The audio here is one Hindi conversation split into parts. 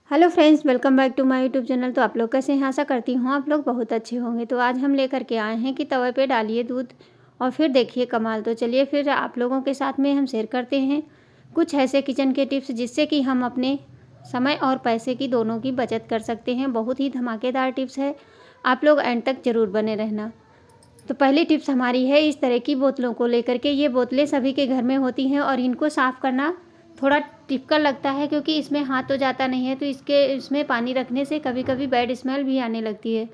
Hello friends, welcome back to my YouTube channel. तो आप लोग कैसे हैं? आशा करती हूँ आप लोग बहुत अच्छे होंगे। तो आज हम लेकर के आए हैं कि तवे पे डालिए दूध और फिर देखिए कमाल। तो चलिए फिर आप लोगों के साथ में हम शेयर करते हैं कुछ ऐसे किचन के टिप्स जिससे कि हम अपने समय और पैसे की दोनों की बचत कर सकते हैं। बहुत ही धमाकेदार टिप्स है, आप लोग एंड तक ज़रूर बने रहना। तो पहली टिप्स हमारी है इस तरह की बोतलों को लेकर के। ये बोतलें सभी के घर में होती हैं और इनको साफ़ करना थोड़ा टिपिकल लगता है क्योंकि इसमें हाथ तो जाता नहीं है। तो इसमें पानी रखने से कभी कभी बैड स्मेल भी आने लगती है।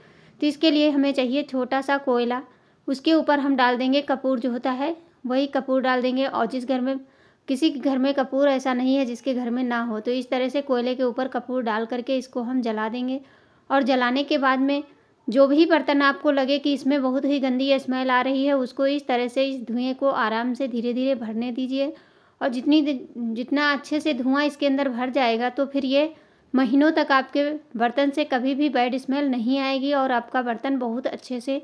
तो इसके लिए हमें चाहिए छोटा सा कोयला। उसके ऊपर हम डाल देंगे कपूर, जो होता है वही कपूर डाल देंगे। और जिस घर में किसी के घर में कपूर ऐसा नहीं है जिसके घर में ना हो, तो इस तरह से कोयले के ऊपर कपूर डाल करके इसको हम जला देंगे। और जलाने के बाद में जो भी बर्तन आपको लगे कि इसमें बहुत ही गंदी स्मेल आ रही है, उसको इस तरह से इस धुएं को आराम से धीरे धीरे भरने दीजिए। और जितना अच्छे से धुआं इसके अंदर भर जाएगा तो फिर ये महीनों तक आपके बर्तन से कभी भी बैड स्मेल नहीं आएगी और आपका बर्तन बहुत अच्छे से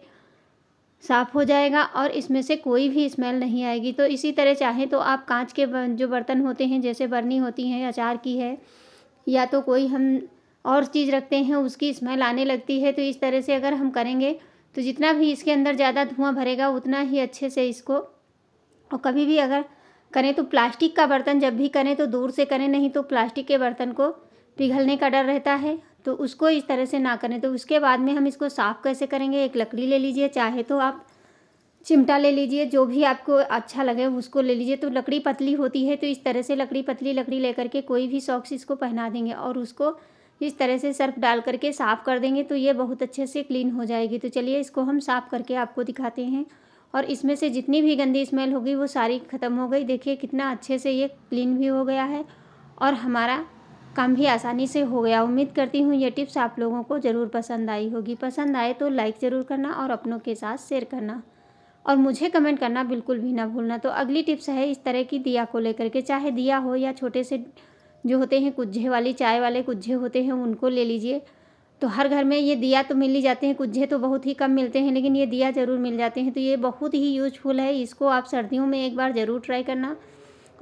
साफ़ हो जाएगा और इसमें से कोई भी स्मेल नहीं आएगी। तो इसी तरह चाहें तो आप कांच के जो बर्तन होते हैं, जैसे बरनी होती हैं अचार की है या तो कोई हम और चीज़ रखते हैं, उसकी स्मेल आने लगती है। तो इस तरह से अगर हम करेंगे तो जितना भी इसके अंदर ज़्यादा धुआं भरेगा उतना ही अच्छे से इसको। और कभी भी अगर करें तो प्लास्टिक का बर्तन जब भी करें तो दूर से करें, नहीं तो प्लास्टिक के बर्तन को पिघलने का डर रहता है, तो उसको इस तरह से ना करें। तो उसके बाद में हम इसको साफ़ कैसे करेंगे, एक लकड़ी ले लीजिए, चाहे तो आप चिमटा ले लीजिए, जो भी आपको अच्छा लगे उसको ले लीजिए। तो लकड़ी पतली होती है तो इस तरह से पतली लकड़ी लेकर के कोई भी सॉक्स इसको पहना देंगे और उसको इस तरह से सर्फ डाल करके साफ़ कर देंगे तो ये बहुत अच्छे से क्लीन हो जाएगी। तो चलिए इसको हम साफ़ करके आपको दिखाते हैं और इसमें से जितनी भी गंदी स्मेल होगी वो सारी ख़त्म हो गई। देखिए कितना अच्छे से ये क्लीन भी हो गया है और हमारा काम भी आसानी से हो गया। उम्मीद करती हूँ ये टिप्स आप लोगों को ज़रूर पसंद आई होगी। पसंद आए तो लाइक ज़रूर करना और अपनों के साथ शेयर करना और मुझे कमेंट करना बिल्कुल भी ना भूलना। तो अगली टिप्स है इस तरह की दिया को लेकर के। चाहे दिया हो या छोटे से जो होते हैं कुज्जे वाली चाय वाले कुज्जे होते हैं, उनको ले लीजिए। तो हर घर में ये दिया तो मिल ही जाते हैं, कुज्जे तो बहुत ही कम मिलते हैं, लेकिन ये दिया ज़रूर मिल जाते हैं। तो ये बहुत ही यूजफुल है, इसको आप सर्दियों में एक बार ज़रूर ट्राई करना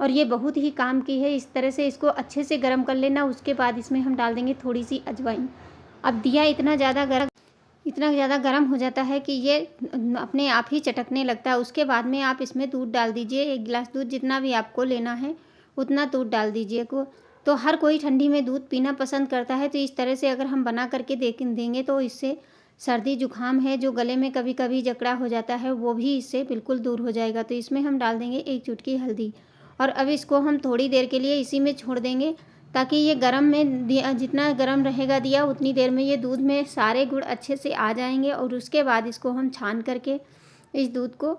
और ये बहुत ही काम की है। इस तरह से इसको अच्छे से गर्म कर लेना, उसके बाद इसमें हम डाल देंगे थोड़ी सी अजवाइन। अब दिया इतना ज़्यादा गर्म हो जाता है कि ये अपने आप ही चटकने लगता है। उसके बाद में आप इसमें दूध डाल दीजिए, 1 गिलास दूध, जितना भी आपको लेना है उतना दूध डाल दीजिए को। तो हर कोई ठंडी में दूध पीना पसंद करता है, तो इस तरह से अगर हम बना करके देंगे तो इससे सर्दी जुकाम है जो गले में कभी कभी जकड़ा हो जाता है वो भी इससे बिल्कुल दूर हो जाएगा। तो इसमें हम डाल देंगे 1 चुटकी हल्दी और अब इसको हम थोड़ी देर के लिए इसी में छोड़ देंगे ताकि ये गर्म में दिया जितना गर्म रहेगा दिया उतनी देर में ये दूध में सारे गुण अच्छे से आ जाएंगे। और उसके बाद इसको हम छान करके इस दूध को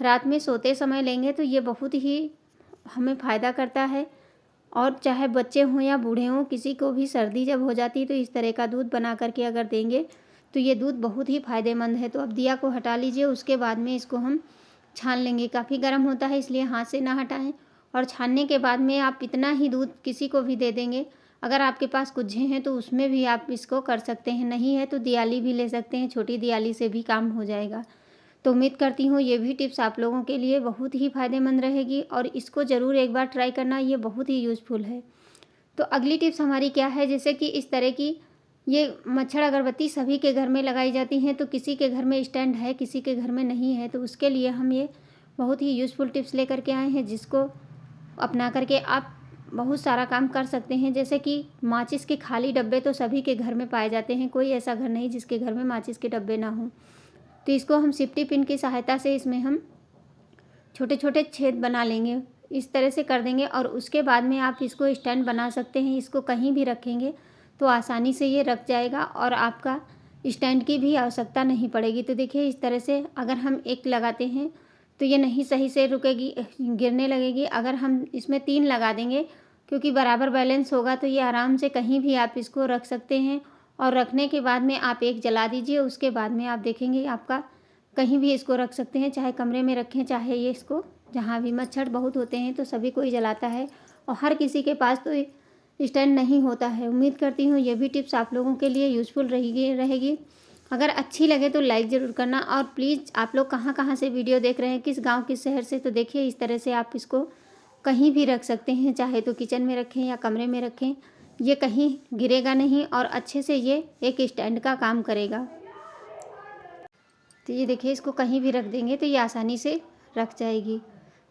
रात में सोते समय लेंगे तो ये बहुत ही हमें फ़ायदा करता है। और चाहे बच्चे हों या बूढ़े हों, किसी को भी सर्दी जब हो जाती है तो इस तरह का दूध बना करके अगर देंगे तो ये दूध बहुत ही फ़ायदेमंद है। तो अब दिया को हटा लीजिए, उसके बाद में इसको हम छान लेंगे। काफ़ी गर्म होता है इसलिए हाथ से ना हटाएं। और छानने के बाद में आप इतना ही दूध किसी को भी दे देंगे। अगर आपके पास कुज्जे हैं तो उसमें भी आप इसको कर सकते हैं, नहीं है तो दियाली भी ले सकते हैं, छोटी दियाली से भी काम हो जाएगा। तो उम्मीद करती हूँ ये भी टिप्स आप लोगों के लिए बहुत ही फ़ायदेमंद रहेगी और इसको ज़रूर एक बार ट्राई करना, ये बहुत ही यूज़फुल है। तो अगली टिप्स हमारी क्या है, जैसे कि इस तरह की ये मच्छर अगरबत्ती सभी के घर में लगाई जाती हैं। तो किसी के घर में स्टैंड है, किसी के घर में नहीं है, तो उसके लिए हम ये बहुत ही यूज़फुल टिप्स लेकर के आए हैं जिसको अपना करके आप बहुत सारा काम कर सकते हैं। जैसे कि माचिस के खाली डब्बे तो सभी के घर में पाए जाते हैं, कोई ऐसा घर नहीं जिसके घर में माचिस के डब्बे ना हों। तो इसको हम सिफ्टी पिन की सहायता से इसमें हम छोटे छोटे छेद बना लेंगे, इस तरह से कर देंगे। और उसके बाद में आप इसको स्टैंड बना सकते हैं, इसको कहीं भी रखेंगे तो आसानी से ये रख जाएगा और आपका स्टैंड की भी आवश्यकता नहीं पड़ेगी। तो देखिए इस तरह से अगर हम एक लगाते हैं तो ये नहीं सही से रुकेगी, गिरने लगेगी। अगर हम इसमें 3 लगा देंगे क्योंकि बराबर बैलेंस होगा तो ये आराम से कहीं भी आप इसको रख सकते हैं। और रखने के बाद में आप एक जला दीजिए, उसके बाद में आप देखेंगे आपका कहीं भी इसको रख सकते हैं, चाहे कमरे में रखें, चाहे ये इसको जहाँ भी मच्छर बहुत होते हैं तो सभी कोई जलाता है और हर किसी के पास तो स्टैंड नहीं होता है। उम्मीद करती हूँ ये भी टिप्स आप लोगों के लिए यूज़फुल रहेगी। अगर अच्छी लगे तो लाइक ज़रूर करना और प्लीज़ आप लोग कहाँ से वीडियो देख रहे हैं, किस गांव किस शहर से, तो देखिए इस तरह से आप इसको कहीं भी रख सकते हैं, चाहे तो किचन में रखें या कमरे में रखें, ये कहीं गिरेगा नहीं और अच्छे से ये एक स्टैंड का काम करेगा। तो ये देखिए, इसको कहीं भी रख देंगे तो ये आसानी से रख जाएगी।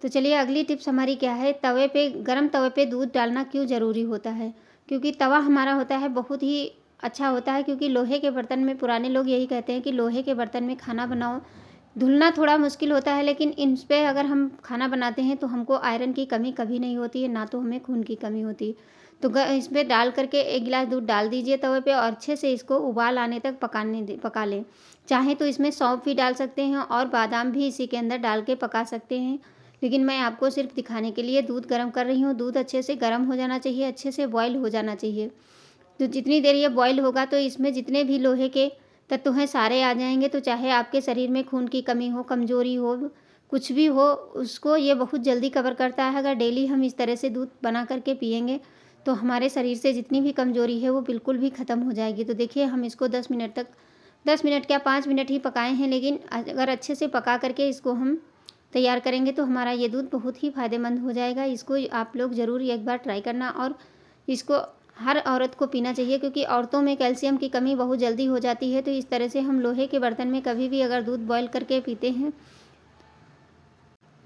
तो चलिए अगली टिप्स हमारी क्या है, तवे पे, गरम तवे पे दूध डालना क्यों ज़रूरी होता है। क्योंकि तवा हमारा होता है बहुत ही अच्छा होता है, क्योंकि लोहे के बर्तन में, पुराने लोग यही कहते हैं कि लोहे के बर्तन में खाना बनाओ, धुलना थोड़ा मुश्किल होता है, लेकिन इन पे अगर हम खाना बनाते हैं तो हमको आयरन की कमी कभी नहीं होती है, ना तो हमें खून की कमी होती है। तो इसमें डाल करके 1 गिलास दूध डाल दीजिए तवे पे और अच्छे से इसको उबाल आने तक पका लें। चाहे तो इसमें सौंफ भी डाल सकते हैं और बादाम भी इसी के अंदर डाल के पका सकते हैं, लेकिन मैं आपको सिर्फ दिखाने के लिए दूध गर्म कर रही हूँ। दूध अच्छे से गर्म हो जाना चाहिए, अच्छे से बॉयल हो जाना चाहिए। तो जितनी देर ये बॉयल होगा तो इसमें जितने भी लोहे के तत्व हैं सारे आ जाएंगे। तो चाहे आपके शरीर में खून की कमी हो, कमजोरी हो, कुछ भी हो, उसको ये बहुत जल्दी कवर करता है। अगर डेली हम इस तरह से दूध बना करके पियेंगे तो हमारे शरीर से जितनी भी कमजोरी है वो बिल्कुल भी ख़त्म हो जाएगी। तो देखिए, हम इसको 10 मिनट क्या 5 मिनट ही पकाए हैं, लेकिन अगर अच्छे से पका करके इसको हम तैयार करेंगे तो हमारा ये दूध बहुत ही फ़ायदेमंद हो जाएगा। इसको आप लोग ज़रूर एक बार ट्राई करना और इसको हर औरत को पीना चाहिए, क्योंकि औरतों में कैल्शियम की कमी बहुत जल्दी हो जाती है। तो इस तरह से हम लोहे के बर्तन में कभी भी अगर दूध बॉयल करके पीते हैं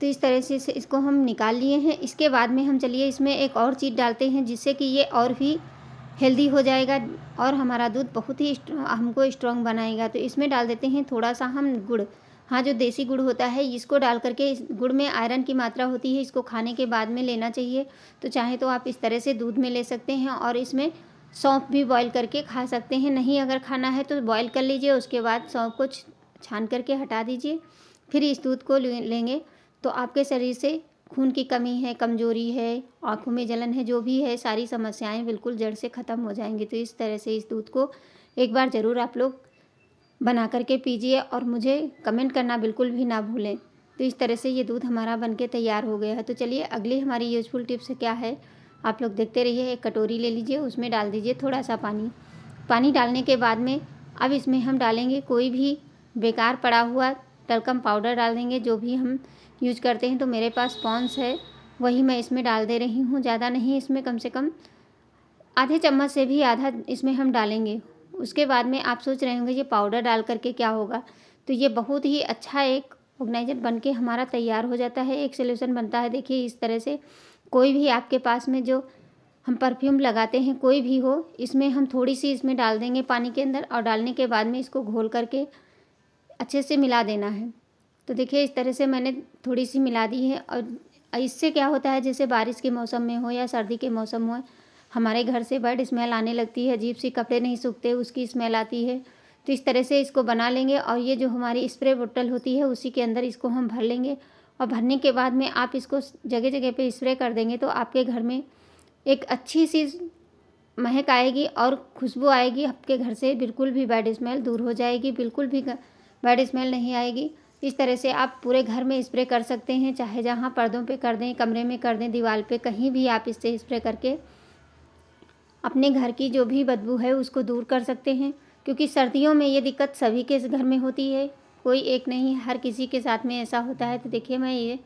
तो इस तरह से इसको हम निकाल लिए हैं। इसके बाद में हम चलिए इसमें एक और चीज़ डालते हैं जिससे कि ये और भी हेल्दी हो जाएगा और हमारा दूध बहुत ही हमको स्ट्रॉन्ग बनाएगा। तो इसमें डाल देते हैं थोड़ा सा हम गुड़। हाँ, जो देसी गुड़ होता है इसको डाल करके, इस गुड़ में आयरन की मात्रा होती है, इसको खाने के बाद में लेना चाहिए। तो चाहे तो आप इस तरह से दूध में ले सकते हैं और इसमें सौंफ भी बॉयल करके खा सकते हैं। नहीं अगर खाना है तो बॉयल कर लीजिए, उसके बाद सौंफ को छान करके हटा दीजिए, फिर इस दूध को लेंगे तो आपके शरीर से खून की कमी है, कमजोरी है, आँखों में जलन है, जो भी है, सारी समस्याएं बिल्कुल जड़ से ख़त्म हो जाएंगी। तो इस तरह से इस दूध को एक बार ज़रूर आप लोग बना करके पीजिए और मुझे कमेंट करना बिल्कुल भी ना भूलें। तो इस तरह से ये दूध हमारा बनके तैयार हो गया है। तो चलिए अगली हमारी यूज़फुल टिप्स क्या है, आप लोग देखते रहिए। एक कटोरी ले लीजिए, उसमें डाल दीजिए थोड़ा सा पानी। पानी डालने के बाद में अब इसमें हम डालेंगे कोई भी बेकार पड़ा हुआ टलकम पाउडर डाल देंगे, जो भी हम यूज करते हैं। तो मेरे पास पॉन्स है, वही मैं इसमें डाल दे रही हूँ, ज़्यादा नहीं, इसमें कम से कम आधे चम्मच से भी आधा इसमें हम डालेंगे। उसके बाद में आप सोच रहे होंगे ये पाउडर डाल करके क्या होगा, तो ये बहुत ही अच्छा एक ऑर्गेनाइजर बन के हमारा तैयार हो जाता है, एक सोल्यूशन बनता है। देखिए इस तरह से कोई भी आपके पास में जो हम परफ्यूम लगाते हैं कोई भी हो, इसमें हम थोड़ी सी इसमें डाल देंगे पानी के अंदर और डालने के बाद में इसको घोल करके अच्छे से मिला देना है। तो देखिए इस तरह से मैंने थोड़ी सी मिला दी है और इससे क्या होता है, जैसे बारिश के मौसम में हो या सर्दी के मौसम हो, हमारे घर से बैड स्मेल आने लगती है, अजीब सी, कपड़े नहीं सूखते उसकी स्मेल आती है। तो इस तरह से इसको बना लेंगे और ये जो हमारी स्प्रे बोतल होती है उसी के अंदर इसको हम भर लेंगे और भरने के बाद में आप इसको जगह जगह पे स्प्रे कर देंगे तो आपके घर में एक अच्छी सी महक आएगी और खुशबू आएगी। आपके घर से बिल्कुल भी बैड स्मेल दूर हो जाएगी, बिल्कुल भी बैड स्मेल नहीं आएगी। इस तरह से आप पूरे घर में स्प्रे कर सकते हैं, चाहे जहाँ पर्दों पे कर दें, कमरे में कर दें, दीवार पे, कहीं भी आप इससे स्प्रे करके अपने घर की जो भी बदबू है उसको दूर कर सकते हैं। क्योंकि सर्दियों में ये दिक्कत सभी के घर में होती है, कोई एक नहीं, हर किसी के साथ में ऐसा होता है। तो देखिए मैं ये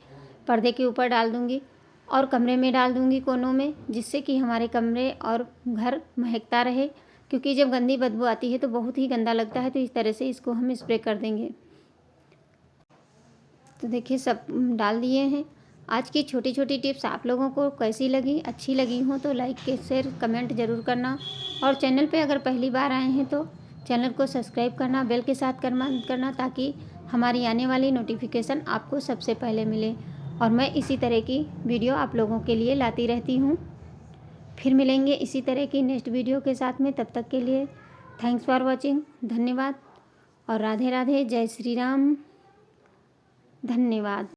पर्दे के ऊपर डाल दूँगी और कमरे में डाल दूँगी कोनों में, जिससे कि हमारे कमरे और घर महकता रहे। क्योंकि जब गंदी बदबू आती है तो बहुत ही गंदा लगता है। तो इस तरह से इसको हम स्प्रे कर देंगे। तो देखिए सब डाल दिए हैं। आज की छोटी छोटी टिप्स आप लोगों को कैसी लगी, अच्छी लगी हो तो लाइक शेयर कमेंट ज़रूर करना और चैनल पे अगर पहली बार आए हैं तो चैनल को सब्सक्राइब करना, बेल के साथ करना ताकि हमारी आने वाली नोटिफिकेशन आपको सबसे पहले मिले। और मैं इसी तरह की वीडियो आप लोगों के लिए लाती रहती हूँ। फिर मिलेंगे इसी तरह की नेक्स्ट वीडियो के साथ में, तब तक के लिए थैंक्स फॉर वॉचिंग, धन्यवाद और राधे राधे, जय श्री राम, धन्यवाद।